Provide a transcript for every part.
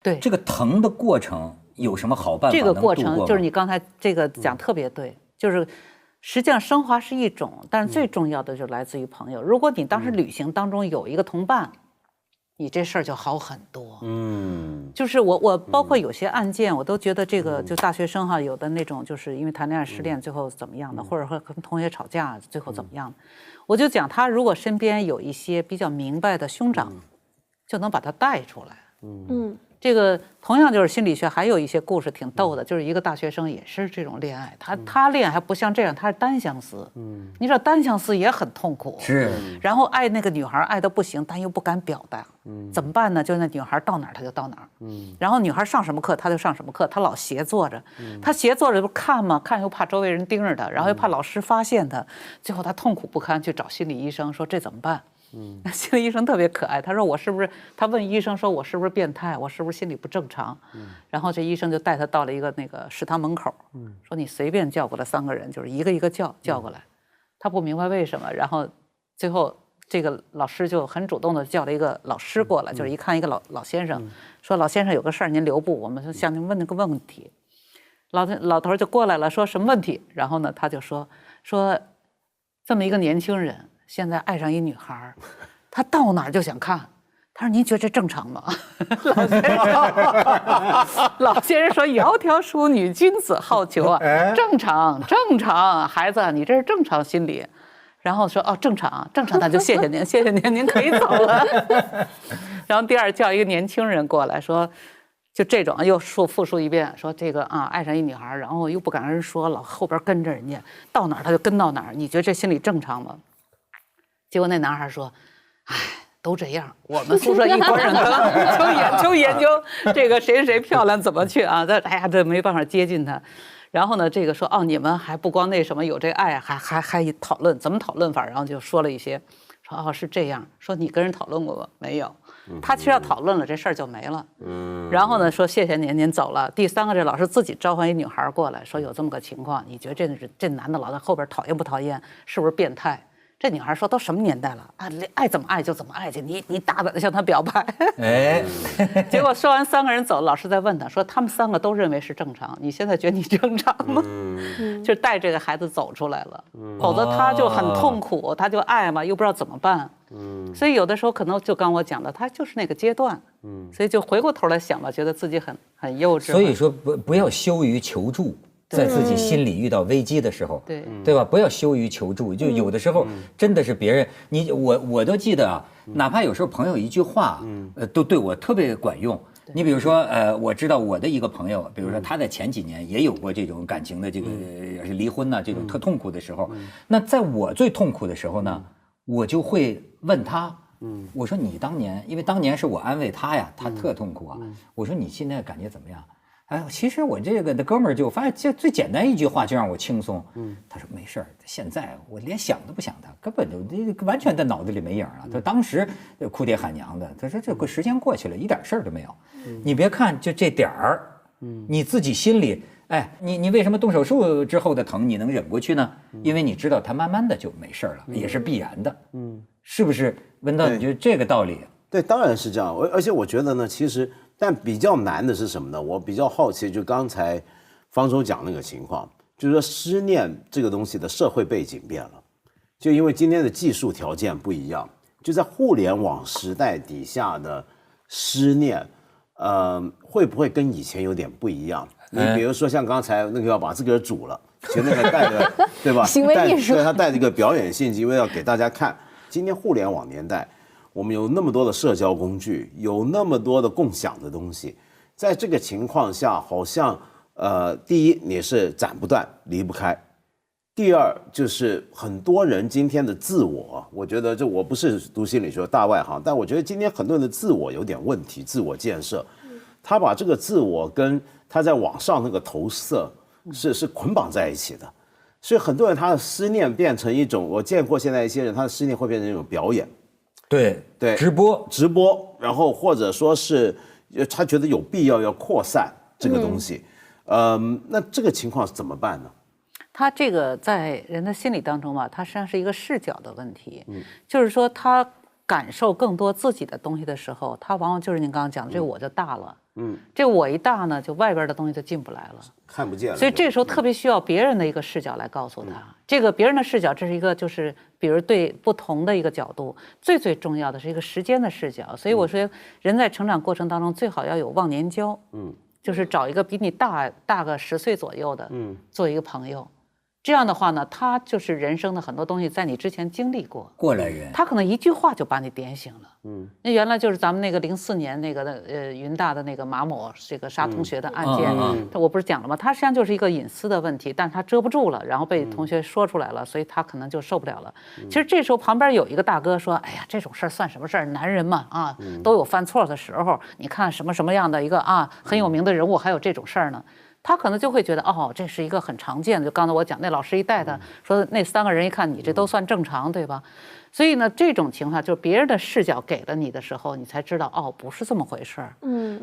对，这个疼的过程有什么好办法？这个过程就是你刚才这个讲特别对，就是实际上升华是一种，但是最重要的就来自于朋友。如果你当时旅行当中有一个同伴，你这事儿就好很多。就是我包括有些案件，我都觉得这个就大学生哈，有的那种就是因为谈恋爱失恋最后怎么样的，或者和跟同学吵架最后怎么样的，我就讲他如果身边有一些比较明白的兄长，就能把他带出来。这个同样就是心理学，还有一些故事挺逗的，就是一个大学生也是这种恋爱，他恋还不像这样，他是单相思，你知道单相思也很痛苦，是，然后爱那个女孩爱得不行，但又不敢表达，怎么办呢？就那女孩到哪儿他就到哪儿，然后女孩上什么课他就上什么课，他老斜坐着，他斜坐着不看吗？看又怕周围人盯着他，然后又怕老师发现他，最后他痛苦不堪，去找心理医生说这怎么办？心理医生特别可爱，他说我是不是？他问医生说我是不是变态？我是不是心理不正常？然后这医生就带他到了一个那个食堂门口，说你随便叫过来3个人，就是一个一个叫过来。他不明白为什么，然后最后这个老师就很主动的叫了一个老师过来，就是一看一个老先生，说老先生有个事儿您留步，我们就向您问那个问题。老头就过来了，说什么问题？然后呢他就说这么一个年轻人。现在爱上一女孩，他到哪儿就想看。他说：“您觉得这正常吗？”老先生说：“窈窕淑女，君子好逑啊，正常，正常，孩子，你这是正常心理。”然后说：“哦，正常，正常，那就谢谢您，谢谢您，您可以走了。”然后第二叫一个年轻人过来说。就这种又复述一遍，说这个啊爱上一女孩，然后又不敢跟人说，老后边跟着人家，到哪儿他就跟到哪儿。你觉得这心理正常吗？结果那男孩说：“哎，都这样，我们宿舍一拨人就研究这个谁谁漂亮怎么去啊？这没办法接近他。然后呢，这个说哦，你们还不光那什么有这爱，还讨论怎么讨论法，然后就说了一些，说哦是这样，说你跟人讨论过吗？没有。”他其实要讨论了，这事儿就没了。然后呢，说谢谢您，您走了。第3个，这老师自己召唤一女孩过来，说有这么个情况，你觉得这男的老在后边讨厌不讨厌？是不是变态？这女孩说：“都什么年代了啊，爱怎么爱就怎么爱去，你大胆的向他表白。”哎，结果说完3个人走，老师在问他说：“他们3个都认为是正常，你现在觉得你正常吗？”就带这个孩子走出来了，否则他就很痛苦，他就爱嘛，又不知道怎么办。所以有的时候可能就刚我讲的，他就是那个阶段。所以就回过头来想吧，觉得自己很幼稚。所以说不要羞于求助。在自己心里遇到危机的时候，对吧？不要羞于求助，就有的时候真的是别人，我都记得啊，哪怕有时候朋友一句话，都对我特别管用。你比如说，我知道我的一个朋友，比如说他在前几年也有过这种感情的这个离婚呐，这种特痛苦的时候。那在我最痛苦的时候呢，我就会问他，我说你当年，因为当年是我安慰他呀，他特痛苦啊，我说你现在感觉怎么样？哎，其实我这个的哥们儿就发现，这最简单一句话就让我轻松。他说没事儿，现在我连想都不想他，根本就完全在脑子里没影了。他当时哭爹喊娘的，他说这个时间过去了，一点事儿都没有。你别看就这点儿，你自己心里，哎，你为什么动手术之后的疼你能忍过去呢？因为你知道他慢慢的就没事了，也是必然的。是不是？文道，你觉得这个道理？对，当然是这样。而且我觉得呢，其实。但比较难的是什么呢？我比较好奇，就刚才方舟讲那个情况，就是说思念这个东西的社会背景变了，就因为今天的技术条件不一样，就在互联网时代底下的思念，会不会跟以前有点不一样？你比如说像刚才那个要把这个煮了，其实那个带着对吧？行为艺术，对，他带着一个表演性，因为要给大家看，今天互联网年代。我们有那么多的社交工具，有那么多的共享的东西，在这个情况下，好像第一你是斩不断离不开，第二就是很多人今天的自我，我觉得我不是读心理学大外行，但我觉得今天很多人的自我有点问题，自我建设，他把这个自我跟他在网上那个投射是捆绑在一起的，所以很多人他的思念变成一种，我见过现在一些人他的思念会变成一种表演。对，直播，然后或者说是他觉得有必要要扩散这个东西，那这个情况怎么办呢？他这个在人的心理当中嘛，他实际上是一个视角的问题，就是说他感受更多自己的东西的时候，他往往就是您刚刚讲的这个我就大了，这个我一大呢，就外边的东西就进不来了，看不见了。所以这时候特别需要别人的一个视角来告诉他，这个别人的视角，这是一个就是比如对不同的一个角度，最重要的是一个时间的视角。所以我说，人在成长过程当中最好要有忘年交，就是找一个比你大个10岁左右的，做一个朋友。这样的话呢，他就是人生的很多东西在你之前经历过来人，他可能一句话就把你点醒了。那原来就是咱们那个04年那个云大的那个马某这个杀同学的案件，我不是讲了吗？他实际上就是一个隐私的问题，但是他遮不住了，然后被同学说出来了，所以他可能就受不了了。其实这时候旁边有一个大哥说：“哎呀，这种事儿算什么事儿？男人嘛啊，都有犯错的时候。你看什么样的一个很有名的人物，还有这种事儿呢？”他可能就会觉得这是一个很常见的，就刚才我讲那老师一带的说那3个人一看你这都算正常，对吧？所以呢，这种情况就是别人的视角给了你的时候，你才知道不是这么回事儿。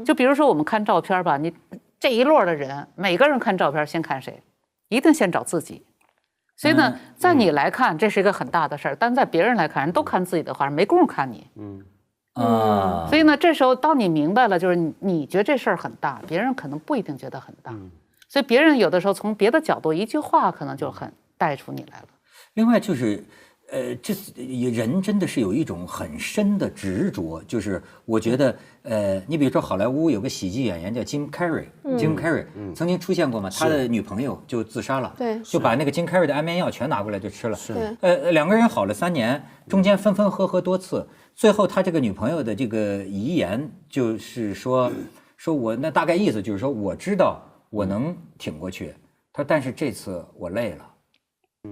就比如说我们看照片吧，你这一摞的人，每个人看照片先看谁？一定先找自己。所以呢，在你来看这是一个很大的事儿，但在别人来看，人都看自己的话，没工夫看你。所以呢，这时候当你明白了，就是你觉得这事儿很大，别人可能不一定觉得很大，所以别人有的时候从别的角度一句话可能就很带出你来了。另外就是，这人真的是有一种很深的执着，就是我觉得，你比如说好莱坞有个喜剧演员叫Jim Carrey，Jim Carrey 曾经出现过嘛，他的女朋友就自杀了，对，就把那个Jim Carrey的安眠药全拿过来就吃了，两个人好了3年，中间分分合合多次。最后，他这个女朋友的这个遗言就是说我那大概意思就是说，我知道我能挺过去，他说但是这次我累了，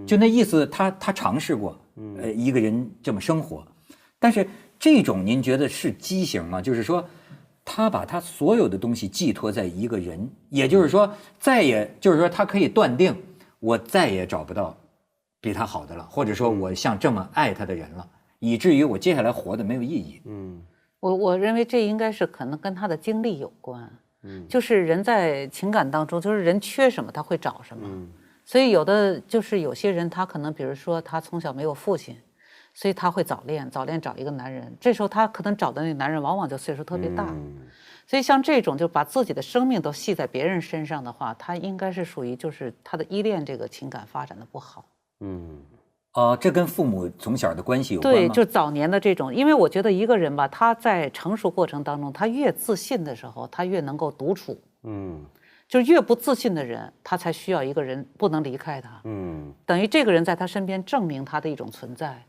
就那意思，他尝试过，一个人这么生活，但是这种您觉得是畸形吗？就是说，他把他所有的东西寄托在一个人，也就是说，就是说他可以断定，我再也找不到比他好的了，或者说我像这么爱他的人了。以至于我接下来活的没有意义。我认为这应该是可能跟他的经历有关。就是人在情感当中，就是人缺什么他会找什么。所以有些人他可能比如说他从小没有父亲，所以他会早恋找一个男人，这时候他可能找的那个男人往往就岁数特别大。所以像这种就把自己的生命都系在别人身上的话，他应该是属于就是他的依恋这个情感发展的不好。这跟父母从小的关系有关吗？对，就早年的这种，因为我觉得一个人吧，他在成熟过程当中，他越自信的时候，他越能够独处。就是越不自信的人，他才需要一个人不能离开他。等于这个人在他身边证明他的一种存在，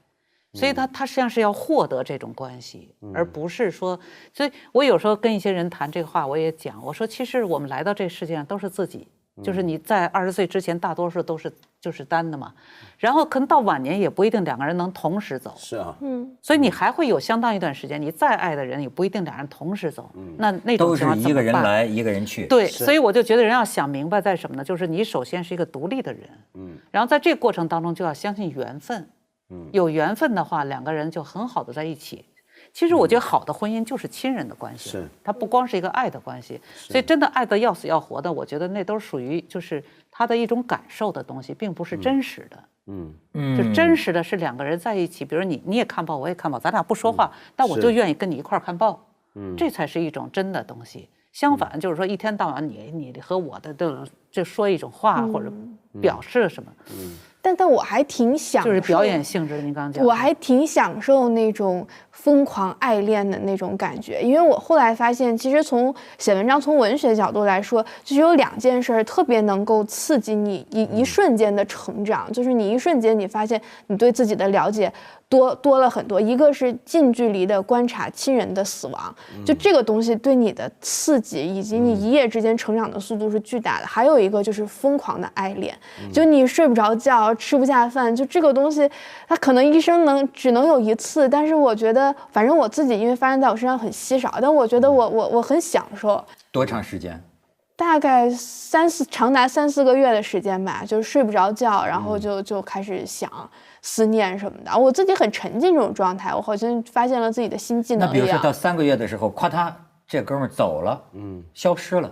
所以他实际上是要获得这种关系，而不是说。所以我有时候跟一些人谈这个话，我也讲，我说其实我们来到这世界上都是自己。就是你在20岁之前，大多数都是就是单的嘛，然后可能到晚年也不一定2个人能同时走。是啊，所以你还会有相当一段时间，你再爱的人也不一定2人同时走。那种情况都是一个人来一个人去。对，所以我就觉得人要想明白在什么呢？就是你首先是一个独立的人，然后在这个过程当中就要相信缘分，有缘分的话，2个人就很好的在一起。其实我觉得好的婚姻就是亲人的关系，它不光是一个爱的关系，所以真的爱得要死要活的，我觉得那都属于就是他的一种感受的东西，并不是真实的。就真实的是2个人在一起，比如你也看报，我也看报，咱俩不说话，但我就愿意跟你一块看报，这才是一种真的东西。相反，就是说一天到晚你和我的就说一种话或者表示什么。但我还挺享受，就是表演性质。您刚刚讲，我还挺享受那种疯狂爱恋的那种感觉，因为我后来发现，其实从写文章、从文学角度来说，就是有2件事特别能够刺激你一瞬间的成长，就是你一瞬间你发现你对自己的了解多了很多。一个是近距离的观察亲人的死亡，就这个东西对你的刺激以及你一夜之间成长的速度是巨大的。还有一个就是疯狂的爱恋，就你睡不着觉，吃不下饭，就这个东西它可能一生只能有一次，但是我觉得反正我自己因为发生在我身上很稀少，但我觉得我很享受。多长时间？大概长达3-4个月的时间吧，就是睡不着觉，然后就开始想思念什么的。我自己很沉浸这种状态，我好像发现了自己的新技能一样。那比如说到3个月的时候，夸他这哥们儿走了，消失了，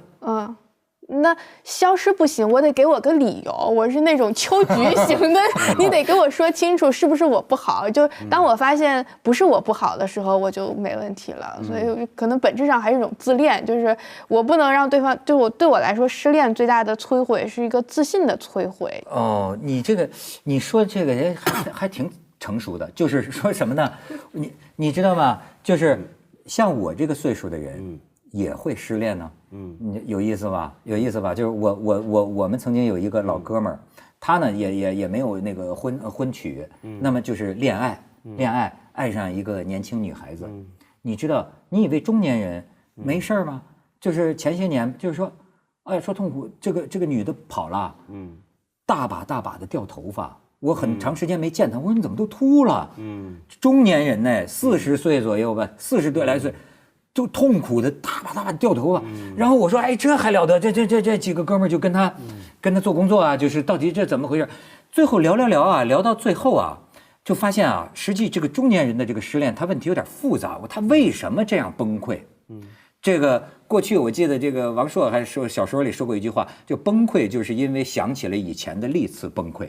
那消失不行，我得给我个理由。我是那种秋菊型的，你得给我说清楚是不是我不好。就当我发现不是我不好的时候，我就没问题了。所以可能本质上还是一种自恋，就是我不能让对方，就对我来说，失恋最大的摧毁是一个自信的摧毁。哦，你说这个人还挺成熟的，就是说什么呢？你知道吗？就是像我这个岁数的人。也会失恋呢，有意思吧？有意思吧？就是我们曾经有一个老哥们儿，他呢也没有那个婚娶，那么就是恋爱爱上一个年轻女孩子，你知道，你以为中年人没事儿吗？就是前些年就是说，哎说痛苦，这个女的跑了，大把的掉头发，我很长时间没见她，我说你怎么都秃了？中年人呢，40岁左右吧，40多来岁。就痛苦的大把掉头发，然后我说，哎，这还了得？这几个哥们儿就跟他做工作啊，就是到底这怎么回事？最后聊啊，聊到最后啊，就发现啊，实际这个中年人的这个失恋，他问题有点复杂，他为什么这样崩溃？这个过去我记得这个王朔还说小说里说过一句话，就崩溃就是因为想起了以前的历次崩溃，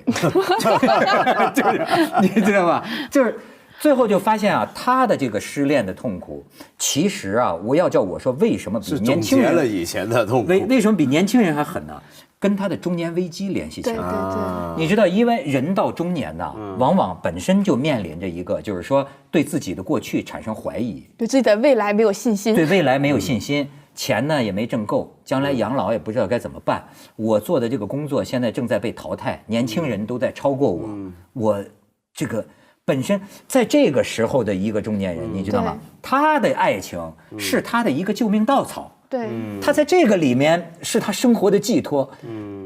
就是你知道吗？就是。最后就发现啊，他的这个失恋的痛苦，其实啊，我要叫我说为什么比年轻人了以前的痛苦，为什么比年轻人还狠呢？跟他的中年危机联系起来。对，你知道，因为人到中年呢，往往本身就面临着一个，就是说对自己的过去产生怀疑，对自己的未来没有信心，对未来没有信心，钱呢也没挣够，将来养老也不知道该怎么办。我做的这个工作现在正在被淘汰，年轻人都在超过我，我这个。本身在这个时候的一个中年人，你知道吗？他的爱情是他的一个救命稻草，对，他在这个里面是他生活的寄托，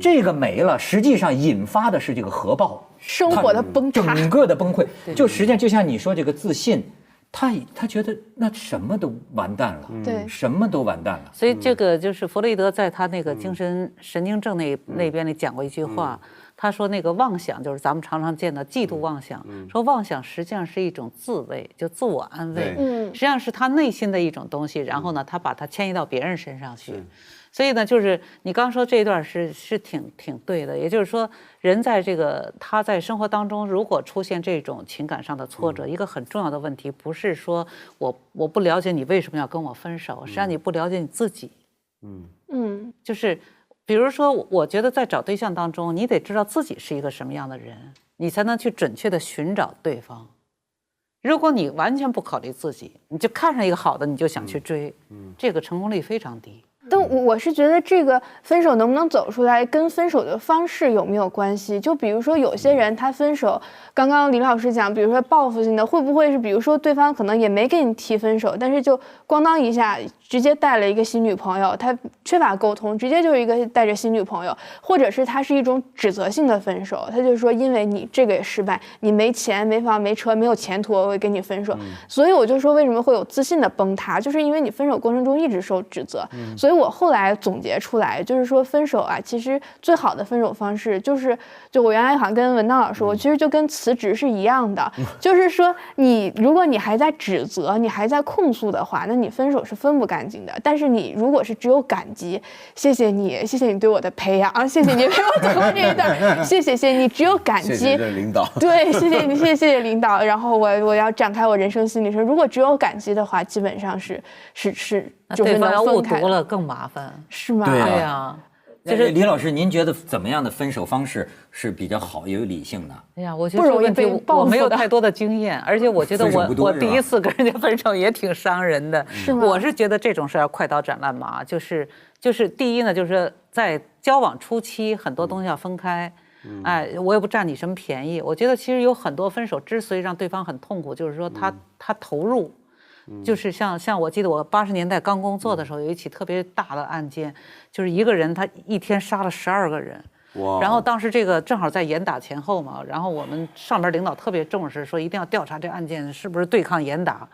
这个没了，实际上引发的是这个核爆，生活的崩塌，整个的崩溃。就实际上就像你说这个自信，他觉得那什么都完蛋了，对，什么都完蛋了。所以这个就是弗洛伊德在他那个精神神经症那边里讲过一句话。他说那个妄想就是咱们常常见的嫉妒妄想，说妄想实际上是一种自慰，就自我安慰，实际上是他内心的一种东西，然后呢，他把它迁移到别人身上去。所以呢，就是你刚说这一段是挺对的，也就是说，人在这个他在生活当中，如果出现这种情感上的挫折，一个很重要的问题不是说我不了解你为什么要跟我分手，实际上你不了解你自己，就是。比如说，我觉得在找对象当中，你得知道自己是一个什么样的人，你才能去准确的寻找对方。如果你完全不考虑自己，你就看上一个好的，你就想去追，这个成功率非常低。但我是觉得这个分手能不能走出来，跟分手的方式有没有关系？就比如说有些人他分手，刚刚李老师讲，比如说报复性的，会不会是比如说对方可能也没跟你提分手，但是就咣当一下直接带了一个新女朋友，他缺乏沟通，直接就是一个带着新女朋友，或者是他是一种指责性的分手，他就是说因为你这个也失败，你没钱没房没车没有前途，我会跟你分手。所以我就说为什么会有自信的崩塌，就是因为你分手过程中一直受指责。所以我后来总结出来就是说分手啊，其实最好的分手方式就我原来好像跟文道老师说，我其实就跟辞职是一样的，就是说如果你还在指责，你还在控诉的话，那你分手是分不干净的。但是你如果是只有感激，谢谢你对我的培养，谢谢你陪我走过这一段，谢谢你，只有感激，谢谢领导，对，谢谢你，谢谢领导。然后我要展开我人生心理程，如果只有感激的话，基本上是就是能误读了更麻烦，是吗？对呀。就是李老师，您觉得怎么样的分手方式是比较好、有理性的？哎呀，我觉得这个问题我没有太多的经验，而且我觉得我第一次跟人家分手也挺伤人的。是吗？我是觉得这种事要快刀斩乱麻，就是第一呢，就是在交往初期很多东西要分开。哎，我也不占你什么便宜。我觉得其实有很多分手之所以让对方很痛苦，就是说他投入。就是像我记得我80年代刚工作的时候，有一起特别大的案件，就是一个人他一天杀了12个人，然后当时这个正好在严打前后嘛，然后我们上边领导特别重视，说一定要调查这案件是不是对抗严打，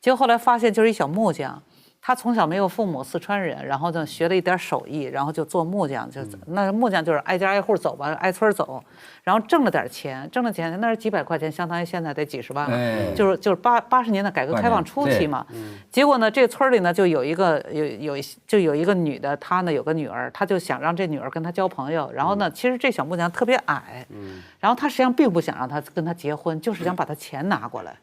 结果后来发现就是一小木匠，他从小没有父母，四川人，然后呢学了一点手艺，然后就做木匠，那木匠就是挨家挨户走吧，挨村走，然后挣了点钱，那是几百块钱，相当于现在得几十万了，就是80年的改革开放初期嘛。结果呢，这村里呢就有一个女的，她呢有个女儿，她就想让这女儿跟她交朋友，然后呢，其实这小木匠特别矮，然后她实际上并不想让她跟她结婚，就是想把她钱拿过来。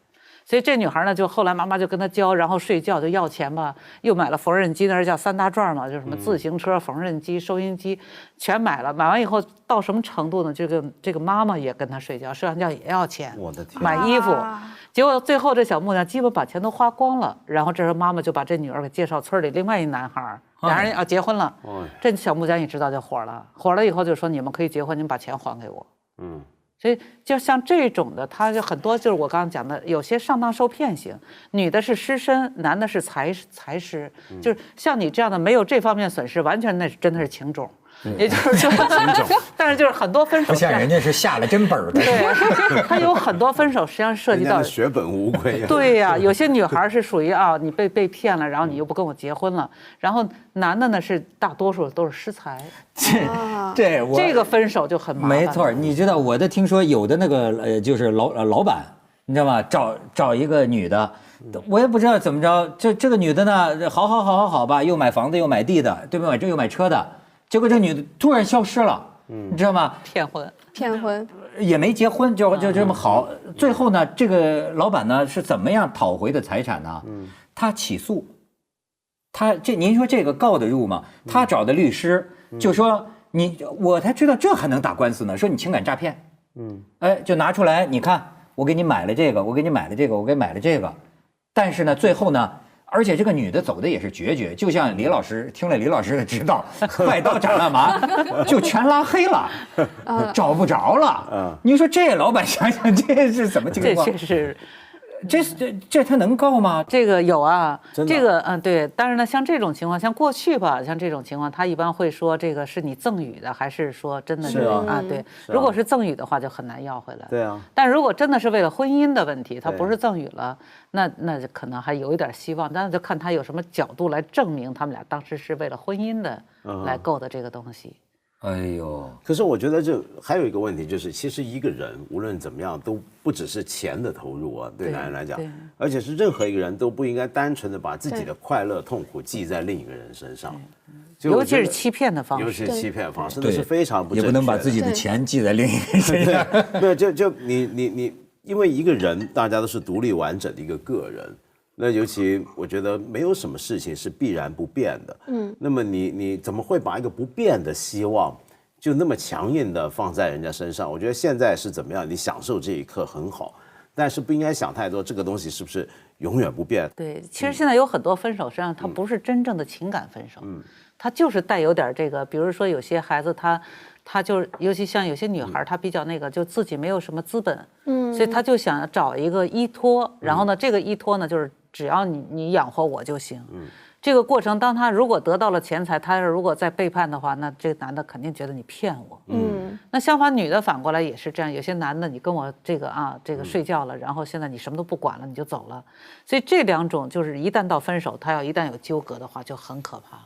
所以这女孩呢，就后来妈妈就跟她教，然后睡觉就要钱吧，又买了缝纫机，那是叫3大转嘛，就是什么自行车、缝纫机、收音机，全买了。买完以后到什么程度呢？这个妈妈也跟她睡觉，睡完觉也要钱，我的天，买衣服。结果最后这小木匠基本把钱都花光了，然后这时候妈妈就把这女儿给介绍村里另外一男孩，俩人要结婚了。这小木匠一知道就火了以后就说你们可以结婚，你们把钱还给我。所以就像这种的，他就很多，就是我刚刚讲的，有些上当受骗型，女的是师身，男的是财师，就是像你这样的没有这方面损失，完全那是真的是情种。也就是说，但是就是很多分手不像人家是下了真本的，对，他有很多分手实际上涉及到血本无归。对呀，有些女孩是属于你被骗了，然后你又不跟我结婚了，然后男的呢是大多数都是失财，这个分手就很麻烦。没错，你知道我的听说有的那个就是老板，你知道吗？找一个女的。我也不知道怎么着，这个女的呢，好吧，又买房子又买地的，对吧？又买车的。结果这女的突然消失了，你知道吗？骗婚也没结婚，就这么好。最后呢，这个老板呢是怎么样讨回的财产呢？他起诉，您说这个告得入吗？他找的律师就说我才知道这还能打官司呢，说你情感诈骗，就拿出来，你看我给你买了这个，我给你买了这个，我给买了这个，但是呢，最后呢。而且这个女的走的也是决，就像李老师听了李老师的指导，快刀斩乱麻，就全拉黑了，找不着了。你说这老板想想这是怎么情况？这他能告吗？这个有啊，这个对。但是呢，像这种情况，像过去吧，像这种情况，他一般会说这个是你赠与的，还是说真的是对。如果是赠与的话，就很难要回来。对啊。但如果真的是为了婚姻的问题，他不是赠与了，那就可能还有一点希望。但是就看他有什么角度来证明他们俩当时是为了婚姻的来购的这个东西。哎呦，可是我觉得这还有一个问题，就是其实一个人无论怎么样，都不只是钱的投入啊，对男人来讲，而且是任何一个人都不应该单纯的把自己的快乐痛苦记在另一个人身上，尤其是欺骗的方式，尤其是欺骗方式，那是非常不正确的。也不能把自己的钱记在另一个人身上。对，就你，因为一个人大家都是独立完整的一个个人。那尤其我觉得没有什么事情是必然不变的，那么你怎么会把一个不变的希望就那么强硬的放在人家身上？我觉得现在是怎么样，你享受这一刻很好，但是不应该想太多，这个东西是不是永远不变？对，其实现在有很多分手，实际上它不是真正的情感分手，它就是带有点这个，比如说有些孩子他就尤其像有些女孩，她比较那个，就自己没有什么资本，所以她就想找一个依托，然后呢，这个依托呢就是只要你养活我就行。这个过程，当他如果得到了钱财，他如果再背叛的话，那这个男的肯定觉得你骗我。那相反，女的反过来也是这样，有些男的你跟我这个睡觉了，然后现在你什么都不管了，你就走了。所以这两种就是一旦到分手，他要一旦有纠葛的话，就很可怕。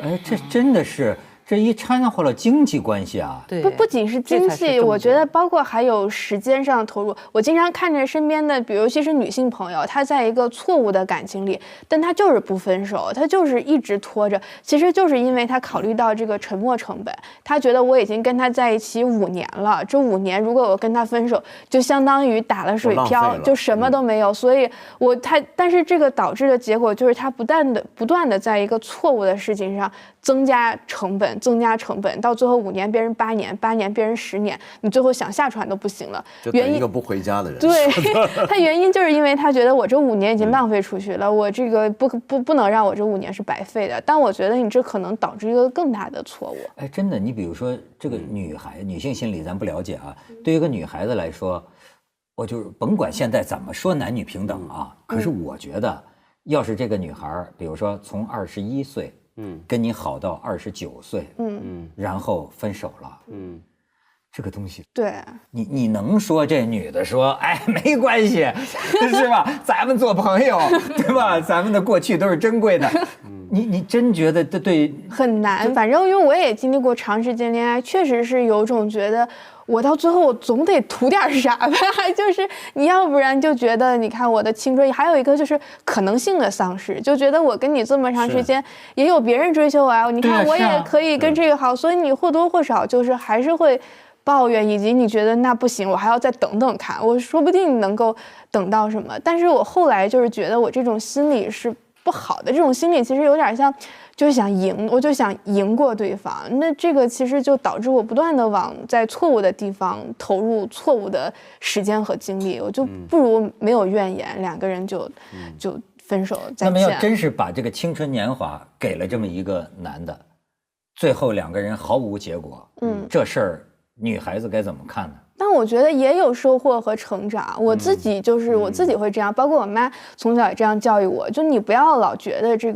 哎，这真的是。这一掺和了经济关系啊，对，不仅是经济，我觉得包括还有时间上的投入。我经常看着身边的，比如尤其是女性朋友，她在一个错误的感情里，但她就是不分手，她就是一直拖着。其实就是因为她考虑到这个沉没成本，她觉得我已经跟他在一起5年了，这5年如果我跟他分手，就相当于打了水漂，就什么都没有。所以但是这个导致的结果就是他不断的在一个错误的事情上增加成本，到最后5年变成8年，8年变成10年，你最后想下船都不行了。就等一个不回家的人。对，他原因就是因为他觉得我这5年已经浪费出去了，我这个不能让我这5年是白费的。但我觉得你这可能导致一个更大的错误。哎，真的，你比如说这个女性心理咱不了解啊，对于一个女孩子来说，我就是甭管现在怎么说男女平等啊，可是我觉得，要是这个女孩，比如说从21岁。跟你好到29岁，然后分手了，这个东西，对，你能说这女的说，哎，没关系，是吧？咱们做朋友，对吧？咱们的过去都是珍贵的。你真觉得对很难。反正因为我也经历过长时间恋爱，确实是有种觉得我到最后我总得图点啥吧，就是你要不然就觉得你看我的青春，还有一个就是可能性的丧失，就觉得我跟你这么长时间也有别人追求我啊，你看我也可以跟这个好，所以你或多或少就是还是会抱怨，以及你觉得那不行，我还要再等等看，我说不定能够等到什么。但是我后来就是觉得我这种心理是不好的，这种心理其实有点像就是想赢，我就想赢过对方，那这个其实就导致我不断的往在错误的地方投入错误的时间和精力，我就不如没有怨言，两个人就分手再见。那么要真是把这个青春年华给了这么一个男的，最后两个人毫无结果，这事儿女孩子该怎么看呢？但我觉得也有收获和成长，我自己就是我自己会这样，包括我妈从小也这样教育我，就你不要老觉得这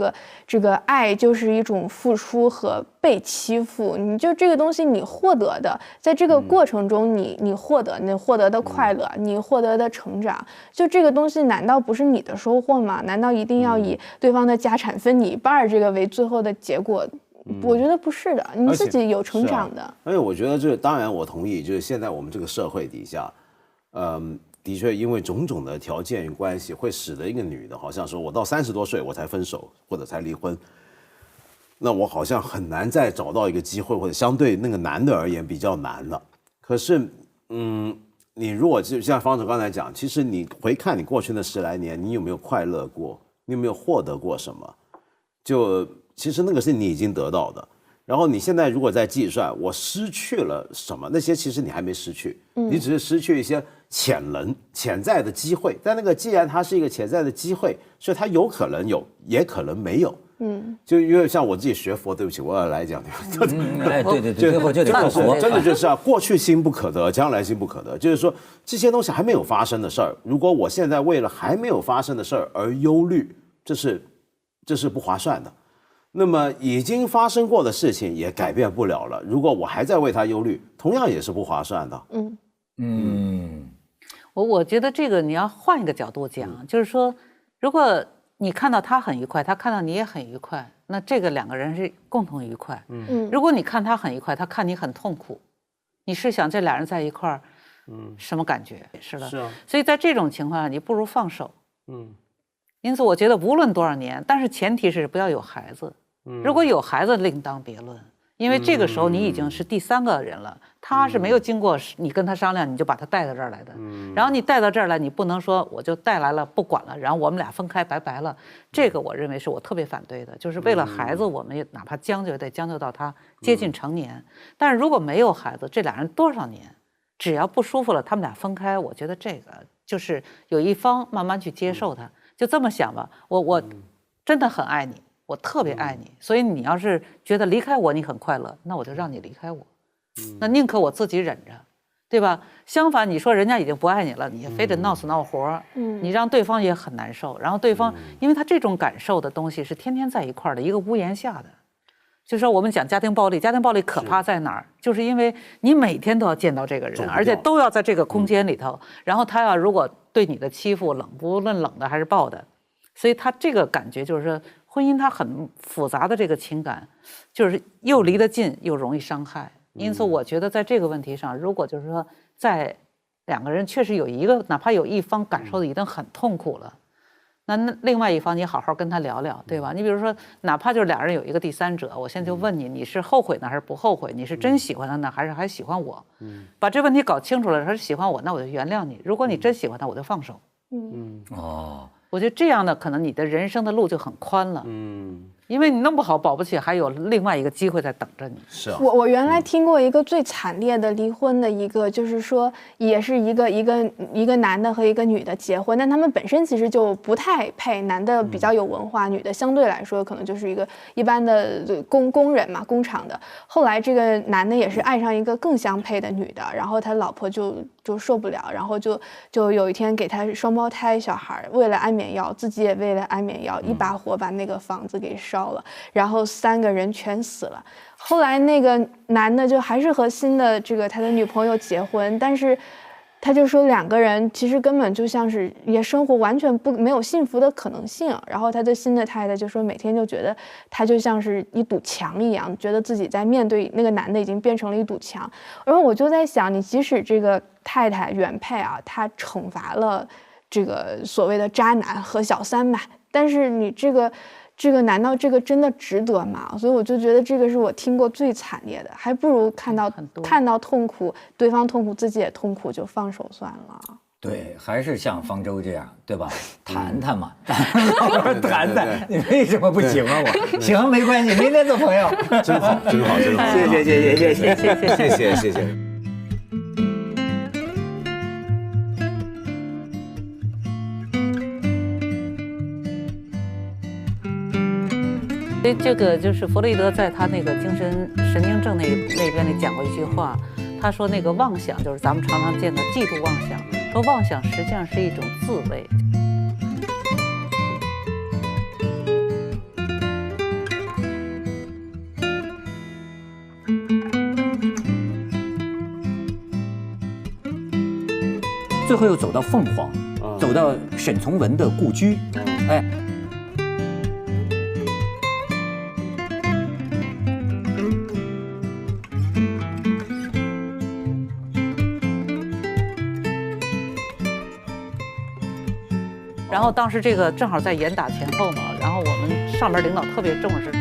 个爱就是一种付出和被欺负，你就这个东西你获得的，在这个过程中你获得的快乐，你获得的成长，就这个东西难道不是你的收获吗？难道一定要以对方的家产分你一半这个为最后的结果？我觉得不是的，你自己有成长的。而且我觉得这当然我同意，就是现在我们这个社会底下，的确因为种种的条件与关系，会使得一个女的好像说我到30多岁我才分手或者才离婚，那我好像很难再找到一个机会，或者相对那个男的而言比较难了。可是你如果就像方总刚才讲，其实你回看你过去那10来年，你有没有快乐过？你有没有获得过什么？就其实那个是你已经得到的，然后你现在如果在计算我失去了什么，那些其实你还没失去，你只是失去一些潜在的机会。但那个既然它是一个潜在的机会，所以它有可能有，也可能没有。就因为像我自己学佛，对不起，我要来讲，哎，对，最后就得靠佛，真的就是过去心不可得，将来心不可得。就是说这些东西还没有发生的事儿，如果我现在为了还没有发生的事儿而忧虑，这是不划算的。那么已经发生过的事情也改变不了了，如果我还在为它忧虑，同样也是不划算的。我觉得这个你要换一个角度讲，就是说，如果你看到他很愉快，他看到你也很愉快，那这个两个人是共同愉快。如果你看他很愉快，他看你很痛苦，你是想这俩人在一块儿，什么感觉？是的，是啊。所以在这种情况下，你不如放手。因此我觉得无论多少年，但是前提是不要有孩子。如果有孩子另当别论，因为这个时候你已经是第3个人了，他是没有经过你跟他商量，你就把他带到这儿来的。然后你带到这儿来，你不能说我就带来了不管了，然后我们俩分开拜拜了。这个我认为是我特别反对的，就是为了孩子，我们也哪怕将就也得将就到他接近成年。但是如果没有孩子，这俩人多少年，只要不舒服了，他们俩分开，我觉得这个就是有一方慢慢去接受他，就这么想吧。我真的很爱你。我特别爱你，所以你要是觉得离开我你很快乐，那我就让你离开我，那宁可我自己忍着，对吧？相反，你说人家已经不爱你了，你非得闹死闹活，你让对方也很难受，然后对方，因为他这种感受的东西是天天在一块儿的一个屋檐下的，就说我们讲家庭暴力，家庭暴力可怕在哪儿？就是因为你每天都要见到这个人，而且都要在这个空间里头，然后他要如果对你的欺负冷，不论冷的还是暴的，所以他这个感觉就是说。婚姻它很复杂的这个情感，就是又离得近又容易伤害。因此，我觉得在这个问题上，如果就是说在两个人确实有一个，哪怕有一方感受的已经很痛苦了，那另外一方你好好跟他聊聊，对吧？你比如说，哪怕就是俩人有一个第三者，我现在就问你，你是后悔呢还是不后悔？你是真喜欢他呢，还是还喜欢我？把这问题搞清楚了，他是喜欢我，那我就原谅你；如果你真喜欢他，我就放手。我觉得这样呢，可能你的人生的路就很宽了。因为你弄不好，保不齐还有另外一个机会在等着你。是啊，我原来听过一个最惨烈的离婚的一个，就是说也是一个男的和一个女的结婚，但他们本身其实就不太配，男的比较有文化，女的相对来说可能就是一个一般的工人嘛，工厂的。后来这个男的也是爱上一个更相配的女的，然后他老婆就就受不了，然后就有一天给他双胞胎小孩，为了安眠药，自己也为了安眠药，一把火把那个房子给烧了，然后3个人全死了。后来那个男的就还是和新的这个他的女朋友结婚，但是他就说2个人其实根本就像是也生活完全没有幸福的可能性。然后他的新的太太就说每天就觉得他就像是一堵墙一样，觉得自己在面对那个男的已经变成了一堵墙。然后我就在想，你即使这个太太原配啊，她惩罚了这个所谓的渣男和小三嘛，但是你这个难道这个真的值得吗？所以我就觉得这个是我听过最惨烈的，还不如看到痛苦，对方痛苦，自己也痛苦，就放手算了。对，还是像方舟这样，对吧？谈谈嘛，谈谈，你为什么不喜欢我？行，没关系，明天做朋友。真好，真好，真好，谢谢。谢谢。所以这个就是弗洛伊德在他那个精神神经症那边里讲过一句话，他说那个妄想就是咱们常常见的嫉妒妄想，说妄想实际上是一种自卫。最后又走到凤凰，走到沈从文的故居，哎。然后当时这个正好在严打前后嘛，然后我们上边领导特别重视。